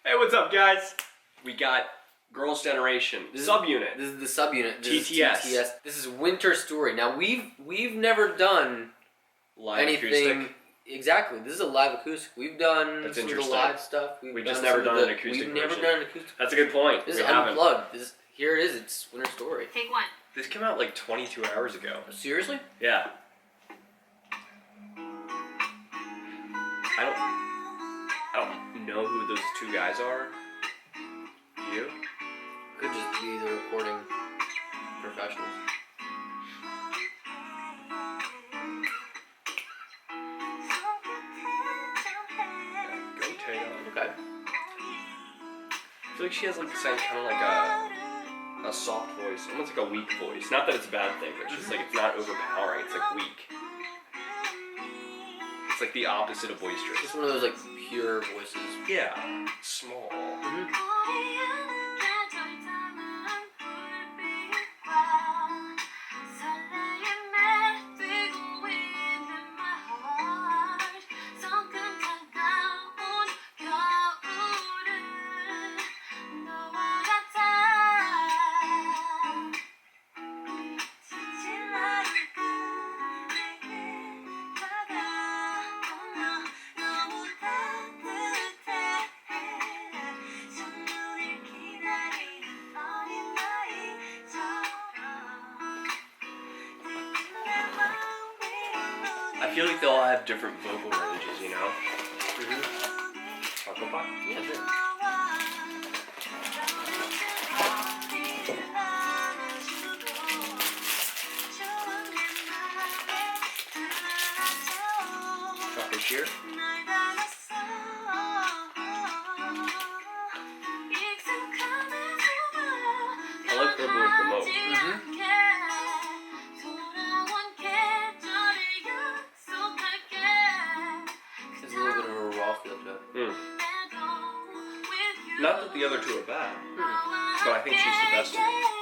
Hey, what's up, guys? We got Girls' Generation subunit. This is the subunit. TTS. This is Winter Story. Now we've never done Live anything acoustic. Exactly. This is a live acoustic. We've done That's some of the interesting. live stuff. We've just never done an acoustic We've never version. done an acoustic. That's a good point. This we is haven't. unplugged. Here it is. It's Winter Story. Take one. This came out like 22 hours ago. Seriously? Yeah. I don't know who those two guys are. You? Could just be the recording professionals. Go Taylor. Okay. I feel like she has like kind of like a soft voice, almost like a weak voice. Not that it's a bad thing, but it's just like it's not overpowering. It's like weak. It's like the opposite of boisterous. Just one of those like pure voices. Yeah, small. I feel like they'll all have different vocal ranges, you know? Talk about it? Yeah, sure. Chocolate shear? I like the with the most. It's a little bit of a raw feel to it. Not that the other two are bad, but I think she's the best one.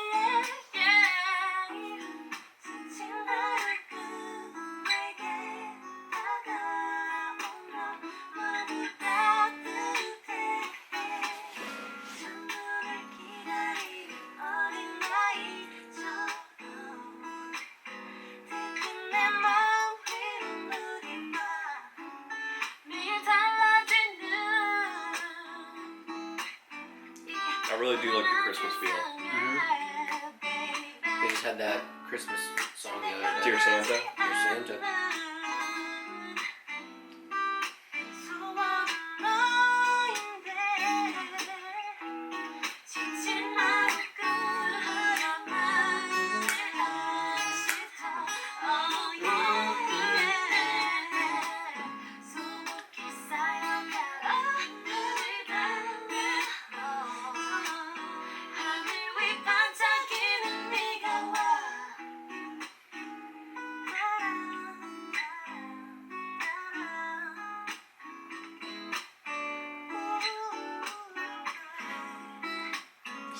I really do like the Christmas feel. They just had that Christmas song the other day. Dear Santa. Dear Santa.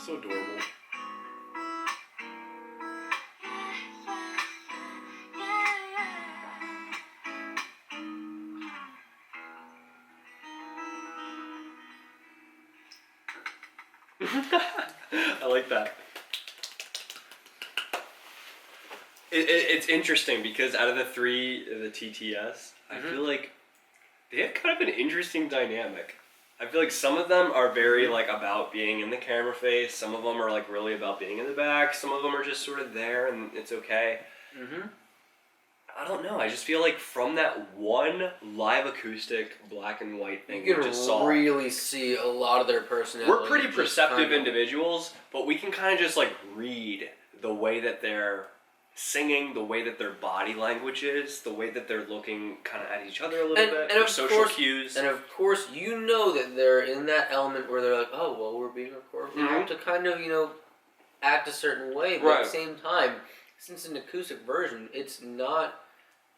So adorable. I like that. It's interesting because out of the three, the TTS, I feel like they have kind of an interesting dynamic. I feel like some of them are very like about being in the camera face. Some of them are like really about being in the back. Some of them are just sort of there and it's okay. I don't know. I just feel like from that one live acoustic black and white thing You we can just saw, really see a lot of their personality. we're pretty just perceptive kind of- individuals, but we can kind of just like read the way that they're singing, the way that their body language is, the way that they're looking kind of at each other a little bit, and their of social course, cues. And of course, you know that they're in that element where they're like, oh, well, we're being recorded. We have to kind of, act a certain way. But at the same time, since an acoustic version, it's not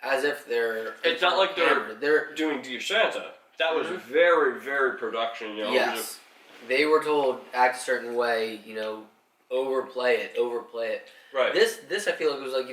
as if they're... It's not like they're doing Dear Santa. That was very, very production, Yes. They were told, act a certain way, overplay it. Right. This I feel like was like,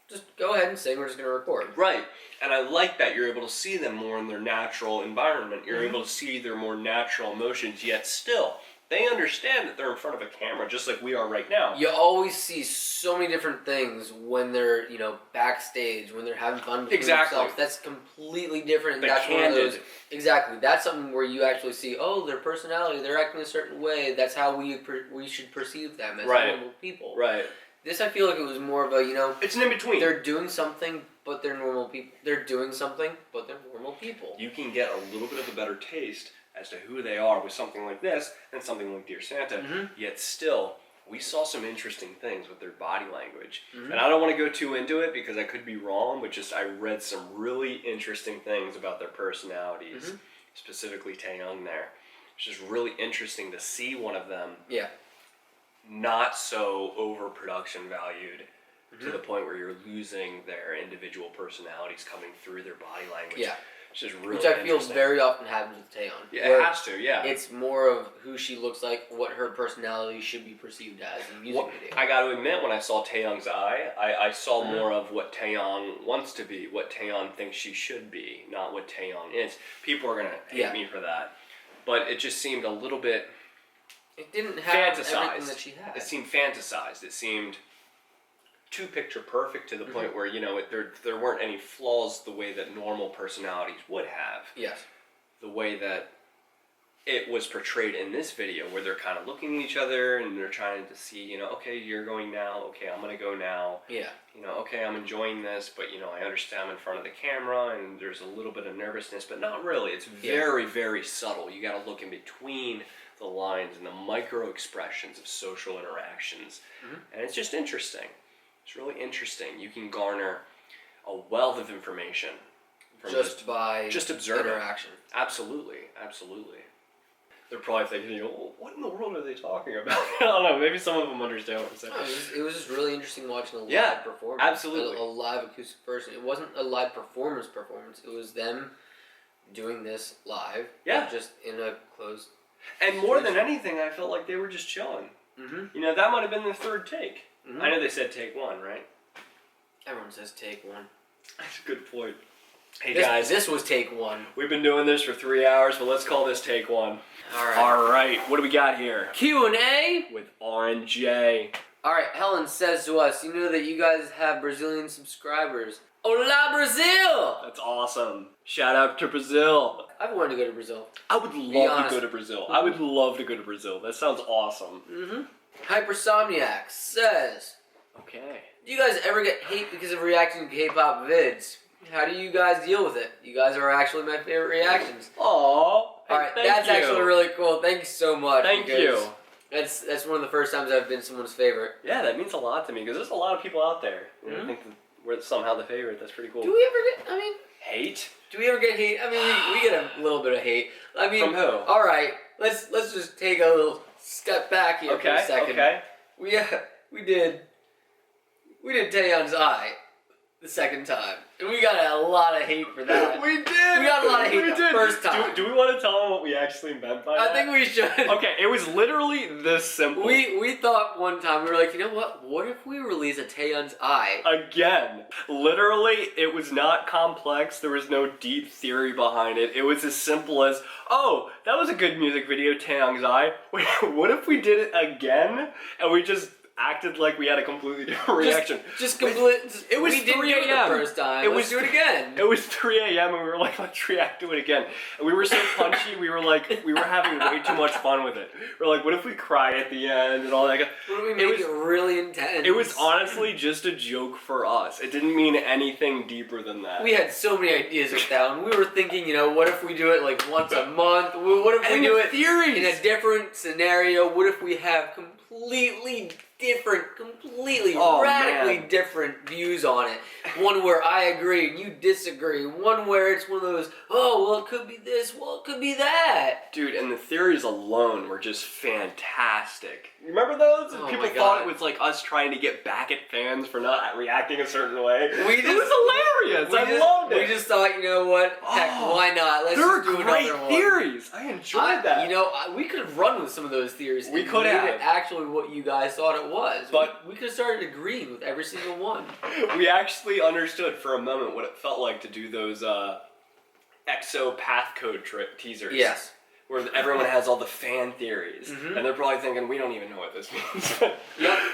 just go ahead and say we're just going to record. Right. And I like that you're able to see them more in their natural environment. You're able to see their more natural emotions, yet still, they understand that they're in front of a camera just like we are right now. You always see so many different things when they're, backstage, when they're having fun between themselves. That's completely different. They're that's candid. one of those. Exactly. That's something where you actually see, their personality, they're acting a certain way. That's how we should perceive them as normal people. Right. This, I feel like it was more of a, It's an in-between. They're doing something, but they're normal people. They're doing something, but they're normal people. You can get a little bit of a better taste as to who they are with something like this than something like Dear Santa. Yet still, we saw some interesting things with their body language. And I don't want to go too into it because I could be wrong, but just I read some really interesting things about their personalities, specifically Taeyong there. It's just really interesting to see one of them not so overproduction valued to the point where you're losing their individual personalities coming through their body language. Yeah. Which is really Which I feel very often happens with Taeyeon. Yeah, it has to, yeah. It's more of who she looks like, what her personality should be perceived as in a music video. I got to admit, when I saw Taeyong's eye, I saw more of what Taeyong wants to be, what Taeyong thinks she should be, not what Taeyong is. People are going to hate me for that. But it just seemed a little bit It didn't have fantasized. everything that she had. It seemed fantasized. It seemed too picture perfect to the point where, there weren't any flaws the way that normal personalities would have. Yes. The way that it was portrayed in this video, where they're kind of looking at each other and they're trying to see, okay, you're going now, okay, I'm going to go now. Yeah. Okay, I'm enjoying this, but, I understand I'm in front of the camera and there's a little bit of nervousness, but not really. It's very, very subtle. You got to look in between the lines and the micro expressions of social interactions. And it's just interesting. It's really interesting. You can garner a wealth of information from just observing interaction. Absolutely. They're probably thinking, what in the world are they talking about? I don't know. Maybe some of them understand what I'm saying. It was just really interesting watching a live performance. Absolutely. A live acoustic person. It wasn't a live performance. It was them doing this live. Yeah. Just in a closed. And more than anything, I felt like they were just chilling. That might have been the third take. I know they said take one, right? Everyone says take one. That's a good point. Hey guys, this was take one. We've been doing this for 3 hours, but let's call this take one. All right. What do we got here? Q&A with R&J. All right. Helen says to us, you know that you guys have Brazilian subscribers. Hola, Brazil! That's awesome. Shout out to Brazil. I've wanted to go to Brazil. I would love to go to Brazil. I would love to go to Brazil. That sounds awesome. Hypersomniac says, okay. Do you guys ever get hate because of reacting to K-pop vids? How do you guys deal with it? You guys are actually my favorite reactions. Aww. Alright, that's actually really cool. Thank you so much. Thank you. That's one of the first times I've been someone's favorite. Yeah, that means a lot to me because there's a lot of people out there. I think that we're somehow the favorite. That's pretty cool. Do we ever get, hate? Do we ever get hate? We get a little bit of hate. From who? Alright, let's just take a little step back here for a second. Okay. We did Taeyeon's eye the second time. And we got a lot of hate for that. We did! We got a lot of hate the first time. Do we want to tell them what we actually meant by that? I think we should. Okay, it was literally this simple. We thought one time, we were like, you know what? What if we release a Taeyeon's eye? Again. Literally, it was not complex. There was no deep theory behind it. It was as simple as, oh, that was a good music video, Taeyong's eye. Wait, what if we did it again and we just acted like we had a completely different reaction? It was 3 a.m. the first time. Let's do it again. It was 3 a.m. and we were like, let's react to it again. And we were so punchy, we were having way too much fun with it. We're like, what if we cry at the end and all that? What if we make it really intense? It was honestly just a joke for us. It didn't mean anything deeper than that. We had so many ideas with that one. We were thinking, what if we do it like once a month? What if we do it in a different scenario? What if we have completely radically different views on it? One where I agree and you disagree. One where it's one of those, it could be this, it could be that. Dude, and the theories alone were just fantastic. Remember those? People thought it was like us trying to get back at fans for not reacting a certain way. It was hilarious. I loved it. We just thought, you know what? Heck, why not? Let's just do another one. Theories. I enjoyed that. We could have run with some of those theories. We could have. Actually what you guys thought it it was. But we could have started agreeing with every single one. We actually understood for a moment what it felt like to do those EXO path code teasers. Yes. Where everyone has all the fan theories. And they're probably thinking, we don't even know what this means.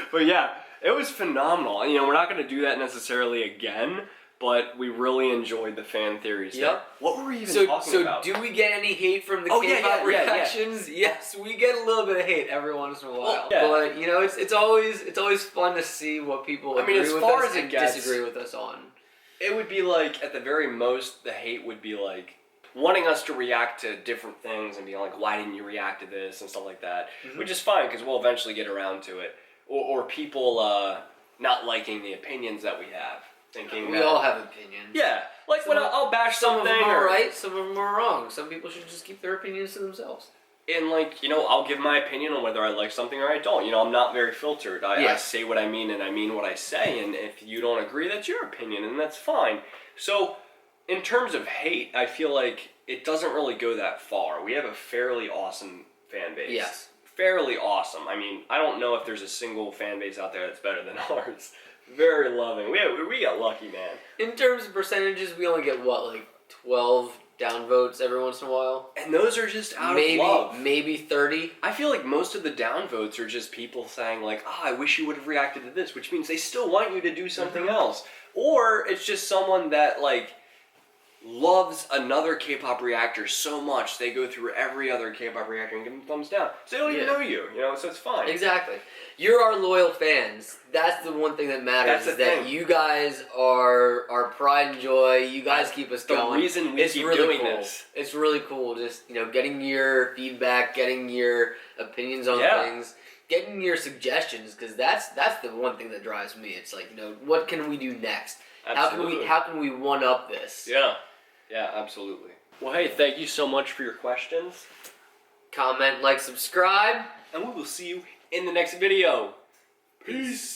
But yeah, it was phenomenal. And, we're not going to do that necessarily again, but we really enjoyed the fan theories. Yep. What were we even talking about? So do we get any hate from the K-pop reactions? Yeah. Yes, we get a little bit of hate every once in a while. But, it's always fun to see what people agree with us and disagree with us on. It would be like, at the very most, the hate would be like, wanting us to react to different things and being like, why didn't you react to this and stuff like that, which is fine because we'll eventually get around to it. Or people not liking the opinions that we have, thinking we all have opinions. Yeah, like when I'll bash some something. Some of them are right, some of them are wrong. Some people should just keep their opinions to themselves. And I'll give my opinion on whether I like something or I don't. I'm not very filtered. I say what I mean and I mean what I say. And if you don't agree, that's your opinion and that's fine. So, in terms of hate, I feel like it doesn't really go that far. We have a fairly awesome fan base. Yes. Fairly awesome. I mean, I don't know if there's a single fan base out there that's better than ours. Very loving. We got lucky, man. In terms of percentages, we only get, 12 downvotes every once in a while? And those are just out of love. Maybe 30. I feel like most of the downvotes are just people saying like, I wish you would have reacted to this, which means they still want you to do something else. Or it's just someone that loves another K-pop reactor so much they go through every other K-pop reactor and give them thumbs down. So they don't even know you, so it's fine. Exactly. You're our loyal fans. That's the one thing that matters. That's that you guys are our pride and joy. You guys keep us going. The reason we keep doing this. It's really cool. Just getting your feedback, getting your opinions on things, getting your suggestions, because that's the one thing that drives me. It's like what can we do next? Absolutely. How can we one up this? Yeah, absolutely. Well, hey, thank you so much for your questions. Comment, like, subscribe. And we will see you in the next video. Peace.